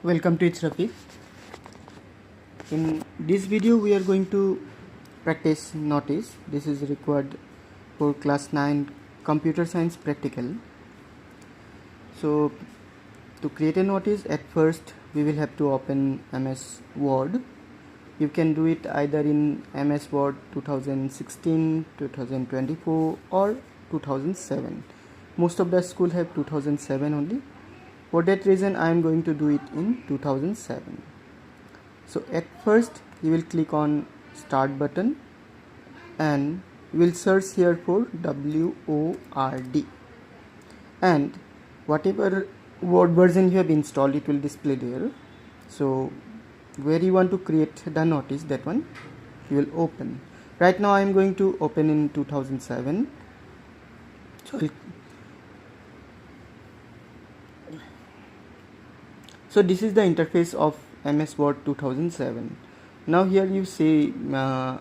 Welcome to ItzRafiq. In this video we are going to practice notice. This is required for class 9 computer science practical. So to create a notice, at first we will have to open MS Word. You can do it either in MS Word 2016, 2024 or 2007. Most of the school have 2007 only. For that reason I am going to do it in 2007. So at first you will click on start button and you will search here for WORD, and whatever Word version you have installed, it will display there. So where you want to create the notice, that one you will open. Right now I am going to open in 2007. So this is the interface of MS Word 2007. Now here you say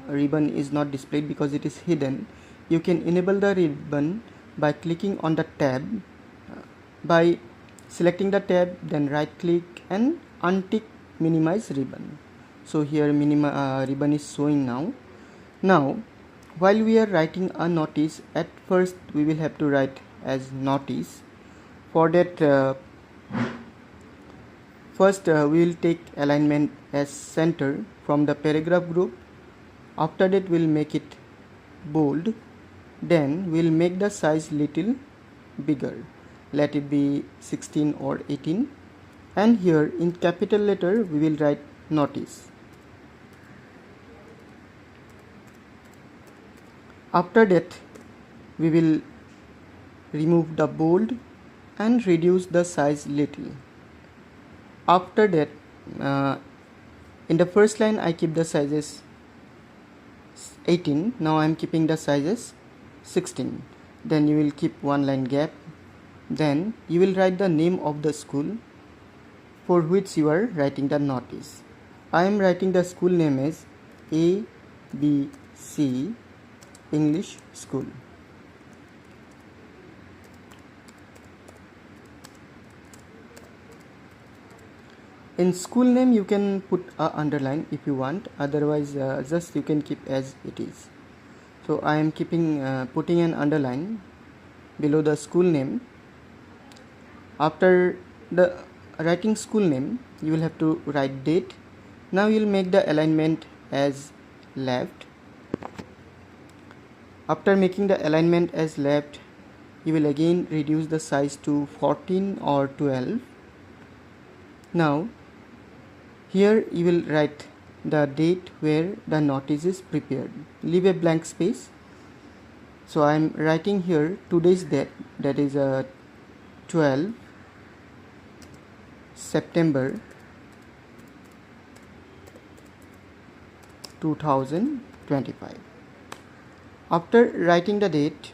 ribbon is not displayed because it is hidden. You can enable the ribbon by clicking on the tab. By selecting the tab, then right click and untick minimize ribbon. So here ribbon is showing now. Now while we are writing a notice, at first we will have to write as notice. For that first we will take alignment as center from the paragraph group. After that we will make it bold. Then we will make the size little bigger. Let it be 16 or 18. And here in capital letter we will write notice. After that we will remove the bold and reduce the size little. After that in the first line I keep the sizes 18. Now I am keeping the sizes 16. Then you will keep one line gap. Then you will write the name of the school for which you are writing the notice. I am writing the school name as ABC English School. In school name you can put a underline if you want, otherwise just you can keep as it is. So I am putting an underline below the school name. After the writing school name you will have to write date. Now you will make the alignment as left. After making the alignment as left, you will again reduce the size to 14 or 12. Now here you will write the date where the notice is prepared. Leave a blank space. So I am writing here today's date, that is 12 September 2025. After writing the date,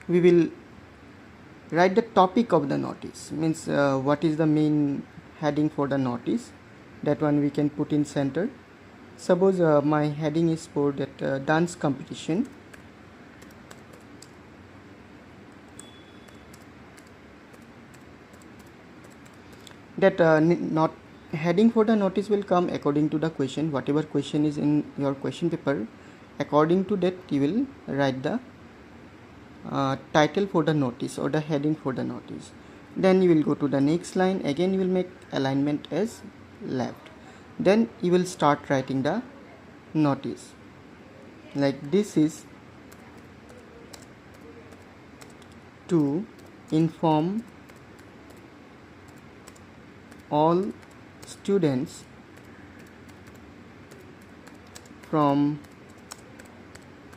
we will write the topic of the notice, means what is the main heading for the notice. That one we can put in center. Suppose my heading is for that dance competition. That not heading for the notice will come according to the question. Whatever question is in your question paper, according to that you will write the title for the notice or the heading for the notice. Then you will go to the next line. Again you will make alignment as left. Then you will start writing the notice like this is to inform all students from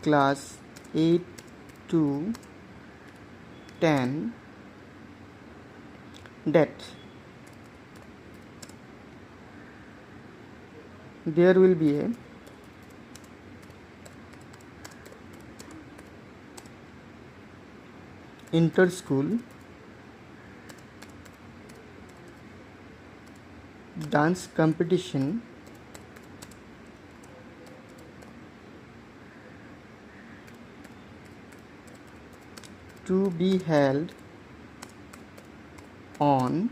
class 8 to 10 that there will be a inter-school dance competition to be held on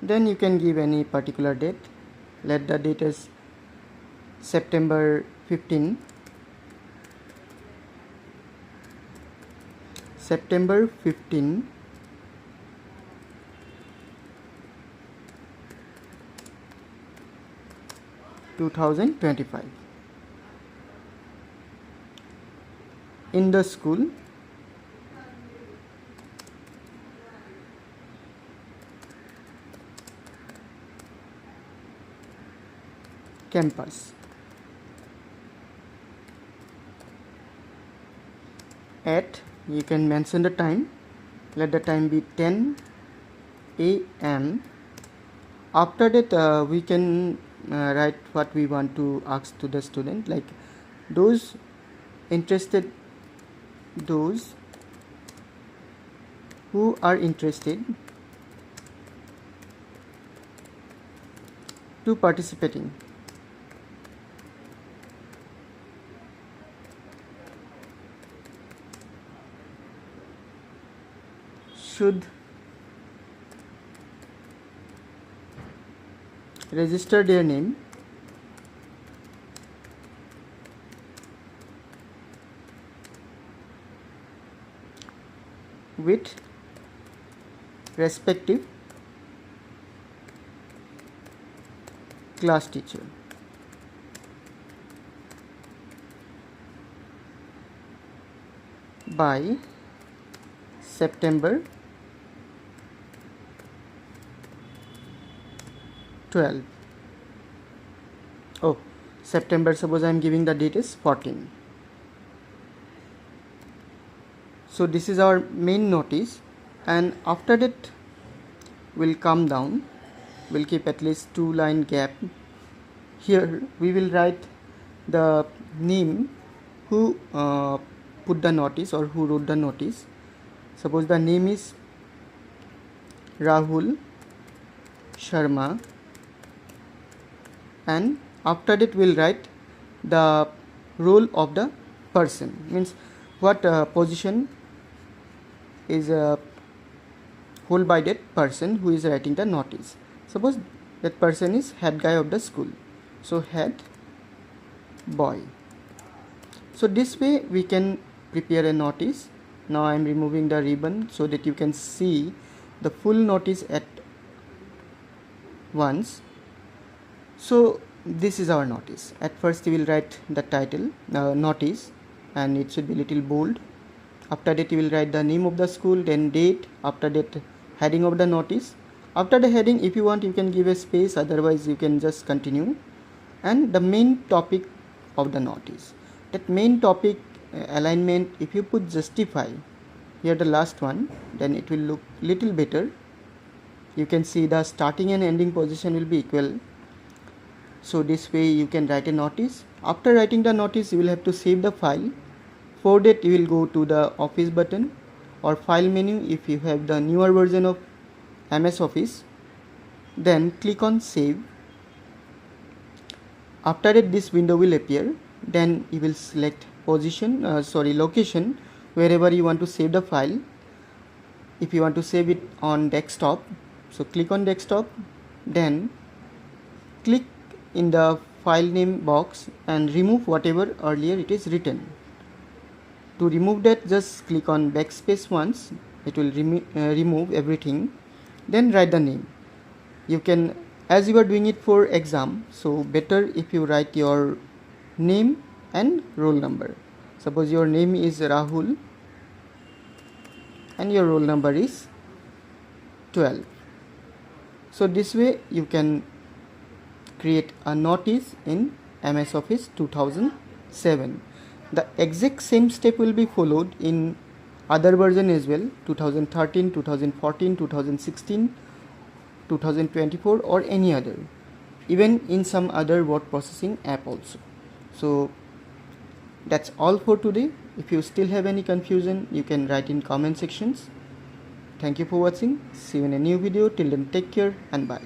Then you can give any particular date. Let the date is September 15. September 15, 2025. In the school, campus, at, you can mention the time. Let the time be 10 a.m. After that we can write what we want to ask to the student, like those interested, those who are interested to participating should register their name with respective class teacher. By September 12. Oh, September, suppose I am giving the date is 14. So this is our main notice, and after that we'll come down, we'll keep at least 2-line gap. Here we will write the name who put the notice or who wrote the notice. Suppose the name is Rahul Sharma, and after that we'll write the role of the person, means what position is held by that person who is writing the notice. Suppose that person is head guy of the school, so head boy. So this way we can prepare a notice. Now I am removing the ribbon so that you can see the full notice at once. So this is our notice. At first you will write the title, notice, and it should be little bold. After that you will write the name of the school, then date, after that heading of the notice. After the heading, if you want, you can give a space, otherwise you can just continue. And the main topic of the notice, that main topic alignment, if you put justify here, the last one, then it will look little better. You can see the starting and ending position will be equal. So this way you can write a notice. After writing the notice, you will have to save the file. For that you will go to the office button or file menu if you have the newer version of MS Office, then click on save. After that this window will appear, then you will select location wherever you want to save the file. If you want to save it on desktop, so click on desktop, then click in the file name box and remove whatever earlier it is written. To remove that, just click on backspace once, it will remove everything. Then write the name. You can, as you are doing it for exam, so better if you write your name and roll number. Suppose your name is Rahul and your roll number is 12. So this way you can create a notice in MS Office 2007. The exact same step will be followed in other version as well, 2013, 2014, 2016, 2024 or any other, even in some other word processing app also. So that's all for today. If you still have any confusion, you can write in comment sections. Thank you for watching. See you in a new video. Till then, take care and bye.